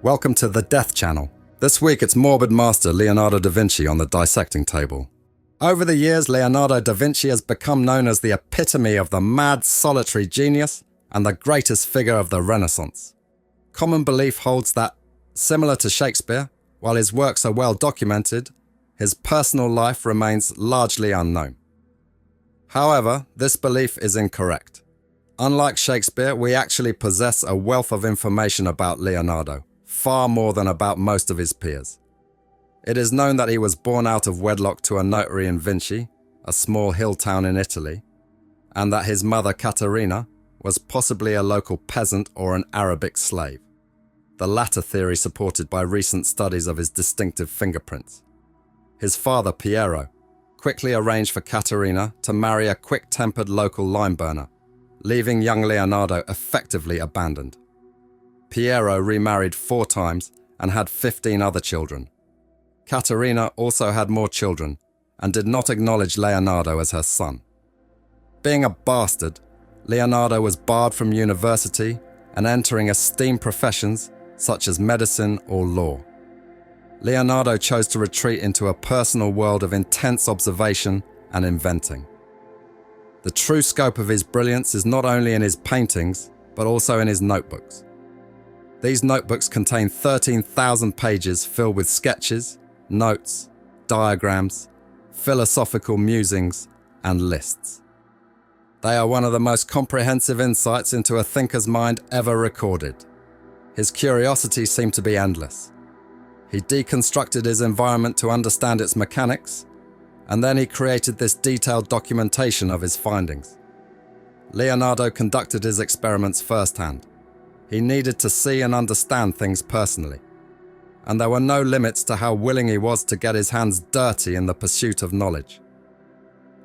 Welcome to The Death Channel. This week it's morbid master Leonardo da Vinci on the dissecting table. Over the years, Leonardo da Vinci has become known as the epitome of the mad, solitary genius and the greatest figure of the Renaissance. Common belief holds that, similar to Shakespeare, while his works are well documented, his personal life remains largely unknown. However, this belief is incorrect. Unlike Shakespeare, we actually possess a wealth of information about Leonardo, far more than about most of his peers. It is known that he was born out of wedlock to a notary in Vinci, a small hill town in Italy, and that his mother Caterina was possibly a local peasant or an Arabic slave, the latter theory supported by recent studies of his distinctive fingerprints. His father Piero quickly arranged for Caterina to marry a quick-tempered local lime burner, leaving young Leonardo effectively abandoned. Piero remarried 4 times and had 15 other children. Caterina also had more children and did not acknowledge Leonardo as her son. Being a bastard, Leonardo was barred from university and entering esteemed professions such as medicine or law. Leonardo chose to retreat into a personal world of intense observation and inventing. The true scope of his brilliance is not only in his paintings, but also in his notebooks. These notebooks contain 13,000 pages filled with sketches, notes, diagrams, philosophical musings, and lists. They are one of the most comprehensive insights into a thinker's mind ever recorded. His curiosity seemed to be endless. He deconstructed his environment to understand its mechanics, and then he created this detailed documentation of his findings. Leonardo conducted his experiments firsthand. He needed to see and understand things personally, and there were no limits to how willing he was to get his hands dirty in the pursuit of knowledge.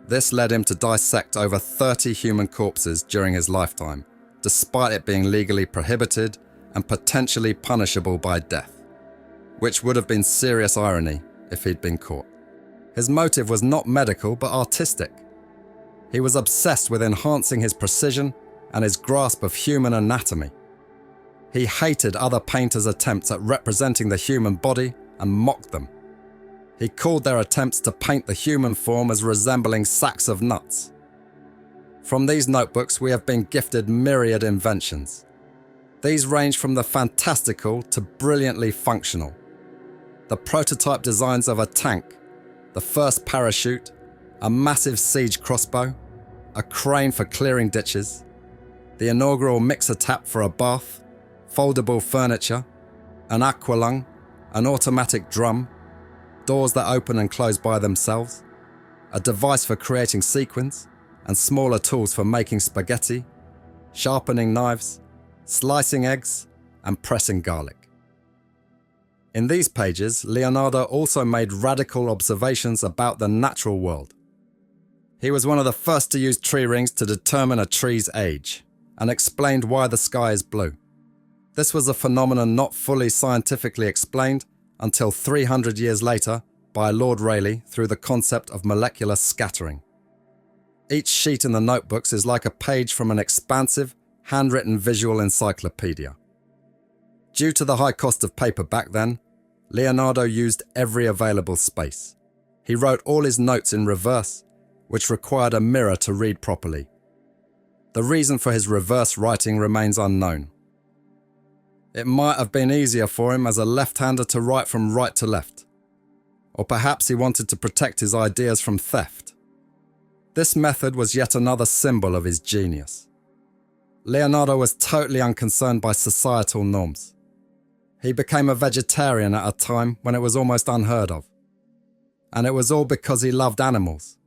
This led him to dissect over 30 human corpses during his lifetime, despite it being legally prohibited and potentially punishable by death, which would have been serious irony if he'd been caught. His motive was not medical but artistic. He was obsessed with enhancing his precision and his grasp of human anatomy. He hated other painters' attempts at representing the human body and mocked them. He called their attempts to paint the human form as resembling sacks of nuts. From these notebooks, we have been gifted myriad inventions. These range from the fantastical to brilliantly functional. The prototype designs of a tank, the first parachute, a massive siege crossbow, a crane for clearing ditches, the inaugural mixer tap for a bath, foldable furniture, an aqualung, an automatic drum, doors that open and close by themselves, a device for creating sequins, and smaller tools for making spaghetti, sharpening knives, slicing eggs, and pressing garlic. In these pages, Leonardo also made radical observations about the natural world. He was one of the first to use tree rings to determine a tree's age, and explained why the sky is blue. This was a phenomenon not fully scientifically explained until 300 years later by Lord Rayleigh through the concept of molecular scattering. Each sheet in the notebooks is like a page from an expansive, handwritten visual encyclopedia. Due to the high cost of paper back then, Leonardo used every available space. He wrote all his notes in reverse, which required a mirror to read properly. The reason for his reverse writing remains unknown. It might have been easier for him as a left-hander to write from right to left. Or perhaps he wanted to protect his ideas from theft. This method was yet another symbol of his genius. Leonardo was totally unconcerned by societal norms. He became a vegetarian at a time when it was almost unheard of. And it was all because he loved animals.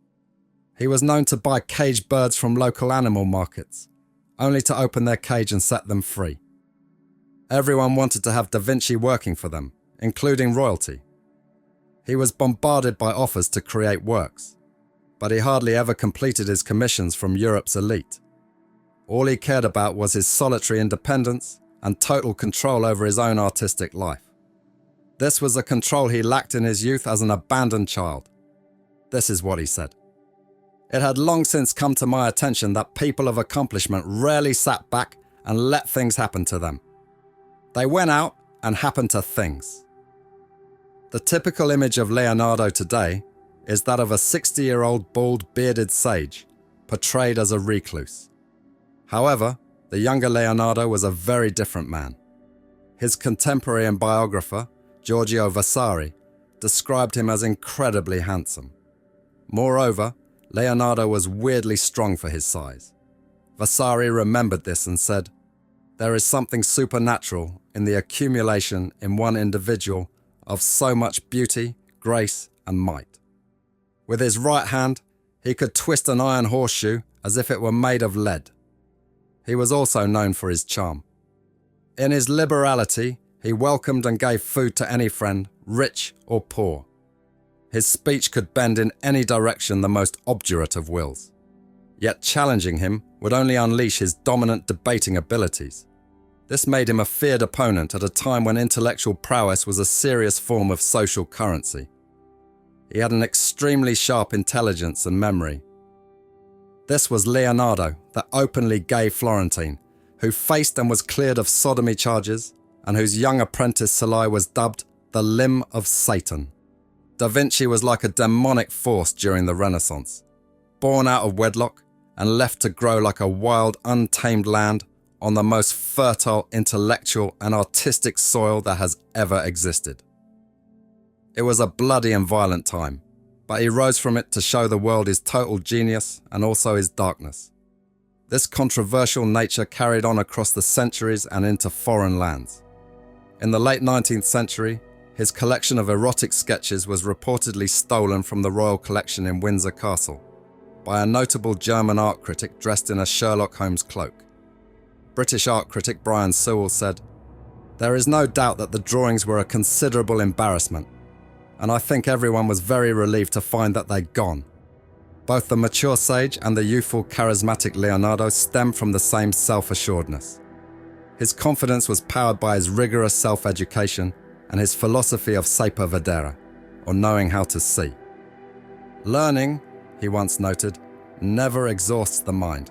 He was known to buy caged birds from local animal markets, only to open their cage and set them free. Everyone wanted to have Da Vinci working for them, including royalty. He was bombarded by offers to create works, but he hardly ever completed his commissions from Europe's elite. All he cared about was his solitary independence and total control over his own artistic life. This was a control he lacked in his youth as an abandoned child. This is what he said. It had long since come to my attention that people of accomplishment rarely sat back and let things happen to them. They went out and happen to things. The typical image of Leonardo today is that of a 60-year-old bald bearded sage, portrayed as a recluse. However, the younger Leonardo was a very different man. His contemporary and biographer, Giorgio Vasari, described him as incredibly handsome. Moreover, Leonardo was weirdly strong for his size. Vasari remembered this and said, "There is something supernatural in the accumulation in one individual of so much beauty, grace, and might." With his right hand, he could twist an iron horseshoe as if it were made of lead. He was also known for his charm. In his liberality, he welcomed and gave food to any friend, rich or poor. His speech could bend in any direction the most obdurate of wills. Yet challenging him would only unleash his dominant debating abilities. This made him a feared opponent at a time when intellectual prowess was a serious form of social currency. He had an extremely sharp intelligence and memory. This was Leonardo, the openly gay Florentine, who faced and was cleared of sodomy charges, and whose young apprentice Salai was dubbed the limb of Satan. Da Vinci was like a demonic force during the Renaissance, born out of wedlock and left to grow like a wild, untamed land on the most fertile intellectual and artistic soil that has ever existed. It was a bloody and violent time, but he rose from it to show the world his total genius and also his darkness. This controversial nature carried on across the centuries and into foreign lands. In the late 19th century, his collection of erotic sketches was reportedly stolen from the royal collection in Windsor Castle by a notable German art critic dressed in a Sherlock Holmes cloak. British art critic Brian Sewell said, "There is no doubt that the drawings were a considerable embarrassment, and I think everyone was very relieved to find that they'd gone. Both the mature sage and the youthful, charismatic Leonardo stemmed from the same self-assuredness. His confidence was powered by his rigorous self-education and his philosophy of saper vedere, or knowing how to see. Learning, he once noted, never exhausts the mind."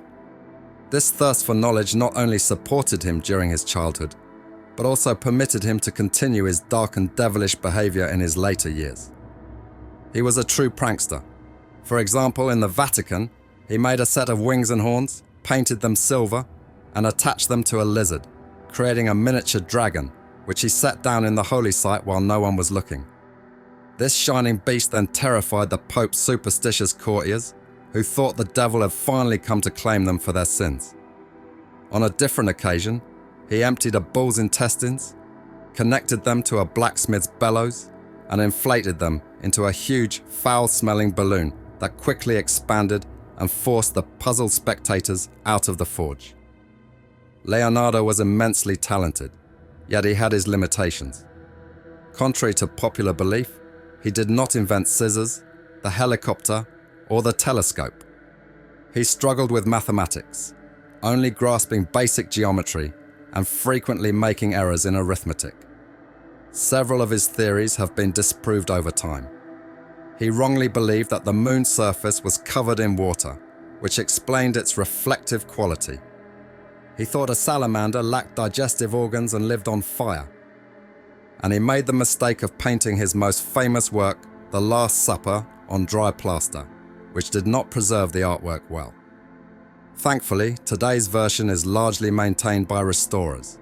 This thirst for knowledge not only supported him during his childhood, but also permitted him to continue his dark and devilish behavior in his later years. He was a true prankster. For example, in the Vatican, he made a set of wings and horns, painted them silver, and attached them to a lizard, creating a miniature dragon, which he set down in the holy site while no one was looking. This shining beast then terrified the Pope's superstitious courtiers, who thought the devil had finally come to claim them for their sins. On a different occasion, he emptied a bull's intestines, connected them to a blacksmith's bellows, and inflated them into a huge, foul-smelling balloon that quickly expanded and forced the puzzled spectators out of the forge. Leonardo was immensely talented, yet he had his limitations. Contrary to popular belief, he did not invent scissors, the helicopter, or the telescope. He struggled with mathematics, only grasping basic geometry and frequently making errors in arithmetic. Several of his theories have been disproved over time. He wrongly believed that the moon's surface was covered in water, which explained its reflective quality. He thought a salamander lacked digestive organs and lived on fire. And he made the mistake of painting his most famous work, The Last Supper, on dry plaster, which did not preserve the artwork well. Thankfully, today's version is largely maintained by restorers.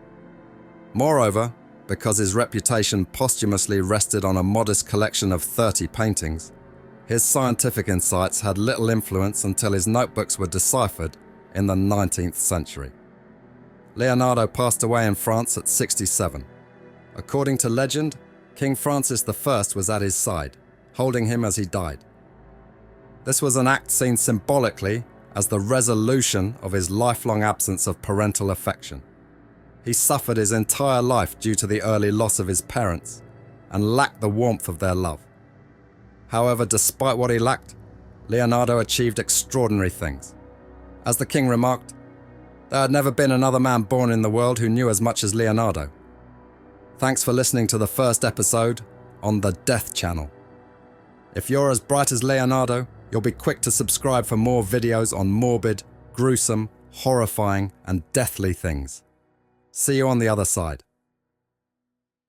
Moreover, because his reputation posthumously rested on a modest collection of 30 paintings, his scientific insights had little influence until his notebooks were deciphered in the 19th century. Leonardo passed away in France at 67. According to legend, King Francis I was at his side, holding him as he died. This was an act seen symbolically as the resolution of his lifelong absence of parental affection. He suffered his entire life due to the early loss of his parents and lacked the warmth of their love. However, despite what he lacked, Leonardo achieved extraordinary things. As the king remarked, "There had never been another man born in the world who knew as much as Leonardo." Thanks for listening to the first episode on the Death Channel. If you're as bright as Leonardo, you'll be quick to subscribe for more videos on morbid, gruesome, horrifying, and deathly things. See you on the other side.